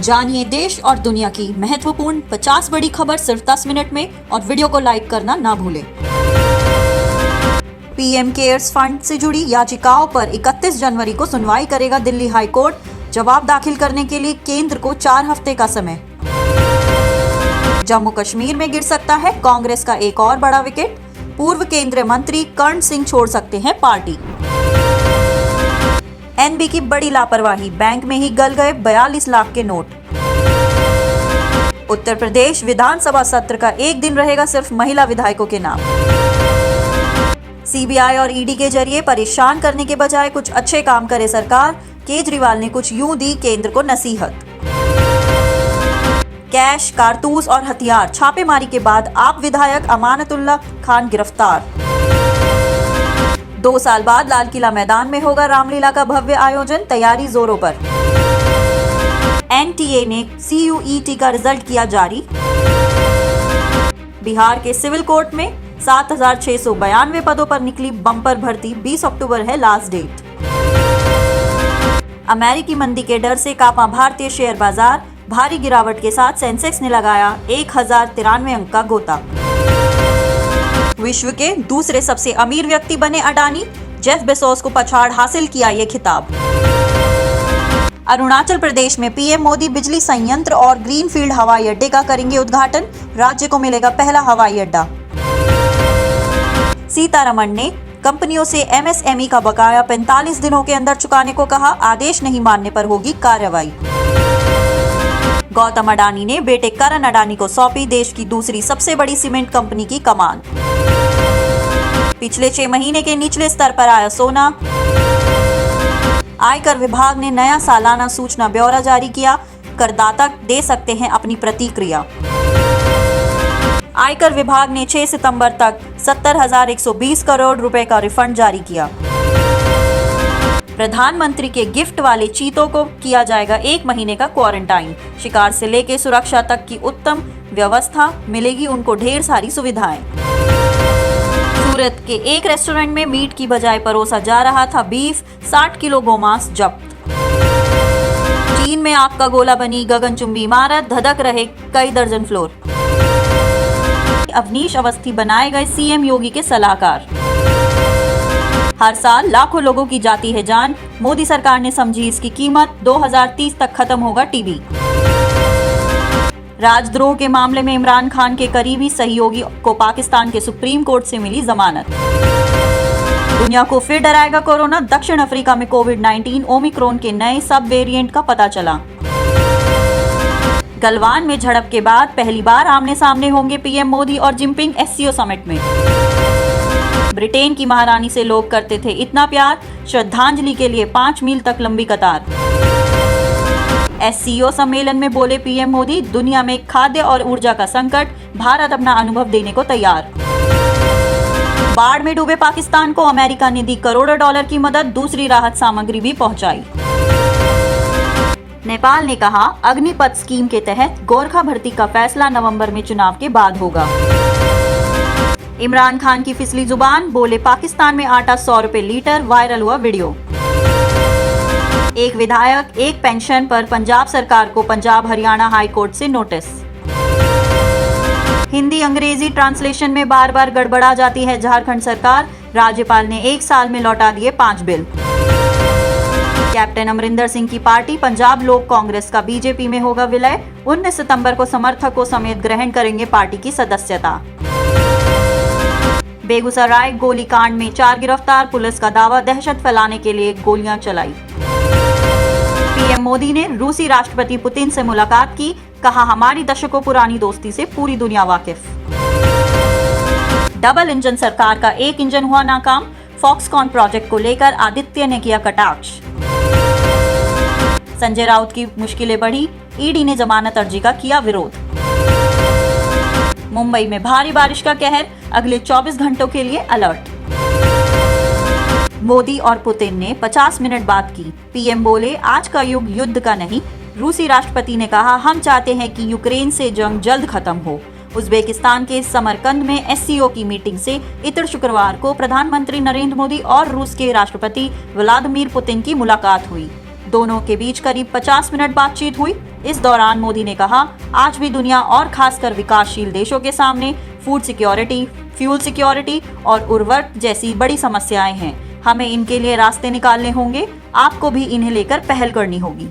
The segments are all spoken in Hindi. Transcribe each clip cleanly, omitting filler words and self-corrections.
जानिए देश और दुनिया की महत्वपूर्ण 50 बड़ी खबर सिर्फ 10 मिनट में और वीडियो को लाइक करना ना भूलें। पीएम केयर्स फंड से जुड़ी याचिकाओं पर 31 जनवरी को सुनवाई करेगा दिल्ली हाई कोर्ट। जवाब दाखिल करने के लिए केंद्र को 4 हफ्ते का समय। जम्मू कश्मीर में गिर सकता है कांग्रेस का एक और बड़ा विकेट। पूर्व केंद्रीय मंत्री कर्ण सिंह छोड़ सकते हैं पार्टी। एनबी की बड़ी लापरवाही, बैंक में ही गल गए 42 लाख के नोट। उत्तर प्रदेश विधानसभा सत्र का एक दिन रहेगा सिर्फ महिला विधायकों के नाम। सीबीआई और ईडी के जरिए परेशान करने के बजाय कुछ अच्छे काम करे सरकार। केजरीवाल ने कुछ यूं दी केंद्र को नसीहत। कैश, कारतूस और हथियार छापेमारी के बाद आप विधायक अमानतुल्लाह खान गिरफ्तार। 2 साल बाद लाल किला मैदान में होगा रामलीला का भव्य आयोजन, तैयारी जोरों पर। एनटीए ने सीयूईटी का रिजल्ट किया जारी। बिहार के सिविल कोर्ट में 7,692 पदों पर निकली बम्पर भर्ती। 20 अक्टूबर है लास्ट डेट। अमेरिकी मंदी के डर से कांपा भारतीय शेयर बाजार। भारी गिरावट के साथ सेंसेक्स ने लगाया 1093 अंक का गोता। विश्व के दूसरे सबसे अमीर व्यक्ति बने अडानी। जेफ बेजोस को पछाड़ हासिल किया ये खिताब। अरुणाचल प्रदेश में पीएम मोदी बिजली संयंत्र और ग्रीनफील्ड हवाई अड्डे का करेंगे उद्घाटन। राज्य को मिलेगा पहला हवाई अड्डा। सीतारमण ने कंपनियों से एमएसएमई का बकाया 45 दिनों के अंदर चुकाने को कहा। आदेश नहीं मानने पर होगी कार्रवाई। गौतम अडानी ने बेटे करण अडानी को सौंपी देश की दूसरी सबसे बड़ी सीमेंट कंपनी की कमान। पिछले 6 महीने के निचले स्तर पर आया सोना। आयकर विभाग ने नया सालाना सूचना ब्यौरा जारी किया। करदाता दे सकते हैं अपनी प्रतिक्रिया। आयकर विभाग ने 6 सितंबर तक 70,120 करोड़ रुपए का रिफंड जारी किया। प्रधानमंत्री के गिफ्ट वाले चीतों को किया जाएगा 1 महीने का क्वारंटाइन। शिकार से लेकर सुरक्षा तक की उत्तम व्यवस्था, मिलेगी उनको ढेर सारी सुविधाएं। सूरत के एक रेस्टोरेंट में मीट की बजाय परोसा जा रहा था बीफ। 60 किलो गोमांस जब्त। चीन में आग का गोला बनी गगनचुंबी इमारत, धधक रहे कई दर्जन फ्लोर। अवनीश अवस्थी बनाए गए सीएम योगी के सलाहकार। हर साल लाखों लोगों की जाती है जान। मोदी सरकार ने समझी इसकी कीमत। 2030 तक खत्म होगा टीबी। राजद्रोह के मामले में इमरान खान के करीबी सहयोगी को पाकिस्तान के सुप्रीम कोर्ट से मिली जमानत। दुनिया को फिर डराएगा कोरोना। दक्षिण अफ्रीका में कोविड-19 ओमिक्रॉन के नए सब वेरिएंट का पता चला। गलवान में झड़प के बाद पहली बार आमने सामने होंगे पीएम मोदी और जिनपिंग एससीओ समिट में। ब्रिटेन की महारानी से लोग करते थे इतना प्यार। श्रद्धांजलि के लिए 5 मील तक लंबी कतार। एससीओ सम्मेलन में बोले पीएम मोदी, दुनिया में खाद्य और ऊर्जा का संकट, भारत अपना अनुभव देने को तैयार। बाढ़ में डूबे पाकिस्तान को अमेरिका ने दी करोड़ों डॉलर की मदद। दूसरी राहत सामग्री भी पहुंचाई। नेपाल ने कहा अग्निपथ स्कीम के तहत गोरखा भर्ती का फैसला नवंबर में चुनाव के बाद होगा। इमरान खान की फिसली जुबान, बोले पाकिस्तान में आटा 100 रुपए लीटर। वायरल हुआ वीडियो। एक विधायक एक पेंशन पर पंजाब सरकार को पंजाब हरियाणा हाई कोर्ट से नोटिस। हिंदी अंग्रेजी ट्रांसलेशन में बार बार गड़बड़ा जाती है झारखंड सरकार। राज्यपाल ने 1 साल में लौटा दिए 5 बिल। कैप्टन अमरिंदर सिंह की पार्टी पंजाब लोक कांग्रेस का बीजेपी में होगा विलय। 19 सितंबर को समर्थकों समेत ग्रहण करेंगे पार्टी की सदस्यता। बेगूसराय गोलीकांड में 4 गिरफ्तार। पुलिस का दावा दहशत फैलाने के लिए गोलियां चलाई। पीएम मोदी ने रूसी राष्ट्रपति पुतिन से मुलाकात की। कहा हमारी दशकों पुरानी दोस्ती से पूरी दुनिया वाकिफ। डबल इंजन सरकार का एक इंजन हुआ नाकाम। फॉक्सकॉन प्रोजेक्ट को लेकर आदित्य ने किया कटाक्ष। संजय राउत की मुश्किलें बढ़ी। ईडी ने जमानत अर्जी का किया विरोध। मुंबई में भारी बारिश का कहर। अगले 24 घंटों के लिए अलर्ट। मोदी और पुतिन ने 50 मिनट बात की। पीएम बोले आज का युग युद्ध का नहीं। रूसी राष्ट्रपति ने कहा हम चाहते हैं कि यूक्रेन से जंग जल्द खत्म हो। उज्बेकिस्तान के समरकंद में एससीओ की मीटिंग से इतर शुक्रवार को प्रधानमंत्री नरेंद्र मोदी और रूस के राष्ट्रपति व्लादिमीर पुतिन की मुलाकात हुई। दोनों के बीच करीब 50 मिनट बातचीत हुई। इस दौरान मोदी ने कहा, आज भी दुनिया और खासकर विकासशील देशों के सामने फूड सिक्योरिटी, फ्यूल सिक्योरिटी और उर्वरक जैसी बड़ी समस्याएं हैं। हमें इनके लिए रास्ते निकालने होंगे। आपको भी इन्हें लेकर पहल करनी होगी।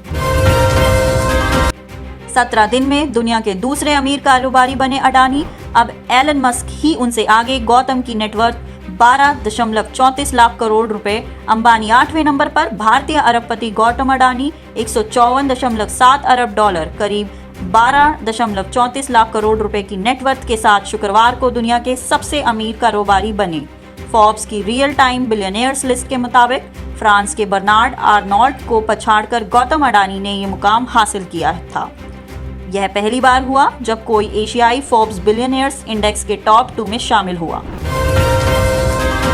17 दिन में दुनिया के दूसरे अमीर कारोबारी बने अडानी। अब एलन मस्क ही उनसे आगे। गौतम की नेटवर्थ 12.34 लाख करोड़ रुपए। अंबानी 8वें नंबर पर। भारतीय अरबपति गौतम अडानी 154.7 अरब डॉलर करीब 12.34 लाख करोड़ रुपए की नेटवर्थ के साथ शुक्रवार को दुनिया के सबसे अमीर कारोबारी बने। फोर्ब्स की रियल टाइम बिलियनियर्स लिस्ट के मुताबिक फ्रांस के बर्नार्ड आर्नोल्ट को पछाड़कर गौतम अडानी ने ये मुकाम हासिल किया था। यह पहली बार हुआ जब कोई एशियाई फोर्ब्स बिलियनियर्स इंडेक्स के टॉप 2 में शामिल हुआ।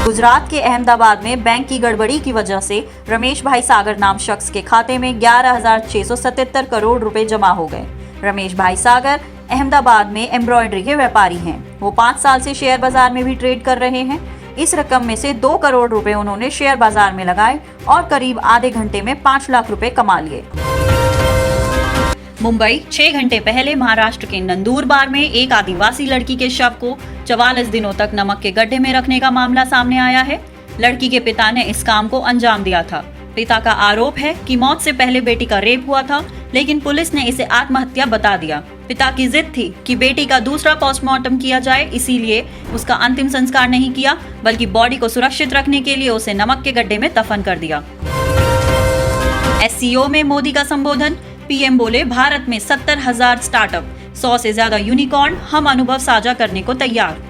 गुजरात के अहमदाबाद में बैंक की गड़बड़ी की वजह से रमेश भाई सागर नाम शख्स के खाते में 11,677 करोड़ रुपए जमा हो गए। रमेश भाई सागर अहमदाबाद में एम्ब्रॉयडरी के व्यापारी हैं। वो 5 साल से शेयर बाजार में भी ट्रेड कर रहे हैं। इस रकम में से 2 करोड़ रुपए उन्होंने शेयर बाजार में लगाए और करीब आधे घंटे में 5 लाख रुपए कमा लिए। मुंबई 6 घंटे पहले महाराष्ट्र के नंदुरबार में एक आदिवासी लड़की के शव को 44 दिनों तक नमक के गड्ढे में रखने का मामला सामने आया है। लड़की के पिता ने इस काम को अंजाम दिया था। पिता का आरोप है कि मौत से पहले बेटी का रेप हुआ था, लेकिन पुलिस ने इसे आत्महत्या बता दिया। पिता की जिद थी कि बेटी का दूसरा पोस्टमार्टम किया जाए, इसीलिए उसका अंतिम संस्कार नहीं किया, बल्कि बॉडी को सुरक्षित रखने के लिए उसे नमक के गड्ढे में दफन कर दिया। SCO में मोदी का संबोधन। पीएम बोले, भारत में 70,000 स्टार्टअप, 100 से ज्यादा यूनिकॉर्न, हम अनुभव साझा करने को तैयार।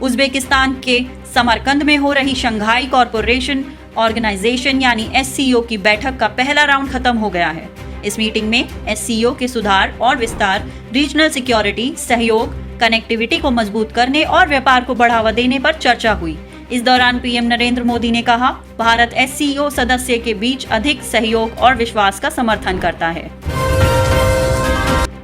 उज्बेकिस्तान के समरकंद में हो रही शंघाई कॉरपोरेशन ऑर्गेनाइजेशन यानी SCO की बैठक का पहला राउंड खत्म हो गया है। इस मीटिंग में SCO के सुधार और विस्तार, रीजनल सिक्योरिटी, सहयोग, कनेक्टिविटी को मजबूत करने और व्यापार को बढ़ावा देने पर चर्चा हुई। इस दौरान पीएम नरेंद्र मोदी ने कहा, भारत SCO सदस्य के बीच अधिक सहयोग और विश्वास का समर्थन करता है।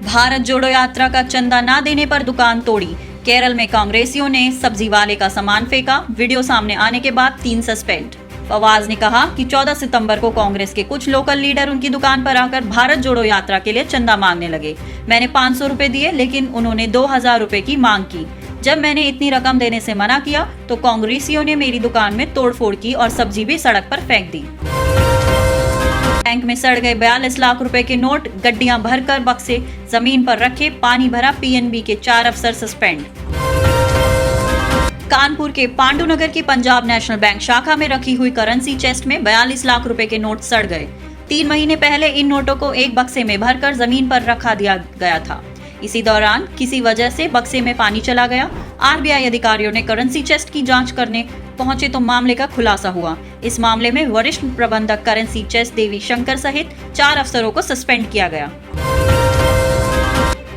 भारत जोड़ो यात्रा का चंदा न देने पर दुकान तोड़ी। केरल में कांग्रेसियों ने सब्जी वाले का सामान फेंका। वीडियो सामने आने के बाद 3 सस्पेंड। फवाज ने कहा कि 14 सितंबर को कांग्रेस के कुछ लोकल लीडर उनकी दुकान पर आकर भारत जोड़ो यात्रा के लिए चंदा मांगने लगे। मैंने 500 रुपए दिए, लेकिन उन्होंने 2,000 रुपए की मांग की। जब मैंने इतनी रकम देने से मना किया तो कांग्रेसियों ने मेरी दुकान में तोड़फोड़ की और सब्जी भी सड़क पर फेंक दी। बैंक में सड़ गए 42 लाख रुपए के नोट। गड्डियां भरकर बक्से जमीन पर रखे। पानी भरा। PNB के 4 अफसर सस्पेंड। कानपुर के पांडुनगर की पंजाब नेशनल बैंक शाखा में रखी हुई करेंसी चेस्ट में 42 लाख रुपए के नोट सड़ गए। 3 महीने पहले इन नोटों को एक बक्से में भरकर जमीन पर रखा दिया गया था। इसी दौरान किसी वजह से बक्से में पानी चला गया। RBI अधिकारियों ने करेंसी चेस्ट की जांच करने पहुंचे तो मामले का खुलासा हुआ। इस मामले में वरिष्ठ प्रबंधक करेंसी चेस्ट देवी शंकर सहित 4 अफसरों को सस्पेंड किया गया।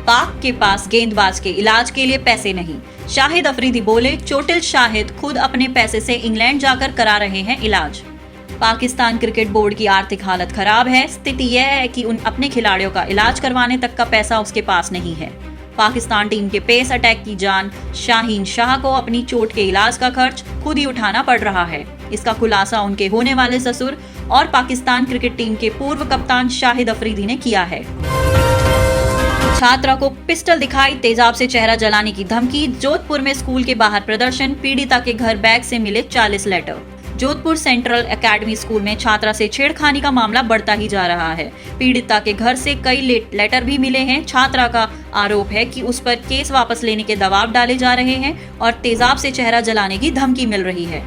पाक के पास गेंदबाज के इलाज के लिए पैसे नहीं। शाहिद अफरीदी बोले, चोटिल शाहिद खुद अपने पैसे से इंग्लैंड जाकर करा रहे हैं इलाज। पाकिस्तान क्रिकेट बोर्ड की आर्थिक हालत खराब है। स्थिति यह है कि उन अपने खिलाड़ियों का इलाज करवाने तक का पैसा उसके पास नहीं है। पाकिस्तान टीम के पेस अटैक की जान शाहीन शाह को अपनी चोट के इलाज का खर्च खुद ही उठाना पड़ रहा है। इसका खुलासा उनके होने वाले ससुर और पाकिस्तान क्रिकेट टीम के पूर्व कप्तान शाहिद अफरीदी ने किया है। छात्रा को पिस्टल दिखाई, तेजाब से चेहरा जलाने की धमकी। जोधपुर में स्कूल के बाहर प्रदर्शन। पीड़िता के घर बैग से मिले 40 letter. Jodhpur central academy school में छात्रा से छेड़खानी का मामला बढ़ता ही जा रहा है। पीड़िता के घर से कई लेटर भी मिले हैं। छात्रा का आरोप है कि उस पर केस वापस लेने के दबाव डाले जा रहे हैं और तेजाब से चेहरा जलाने की धमकी मिल रही है।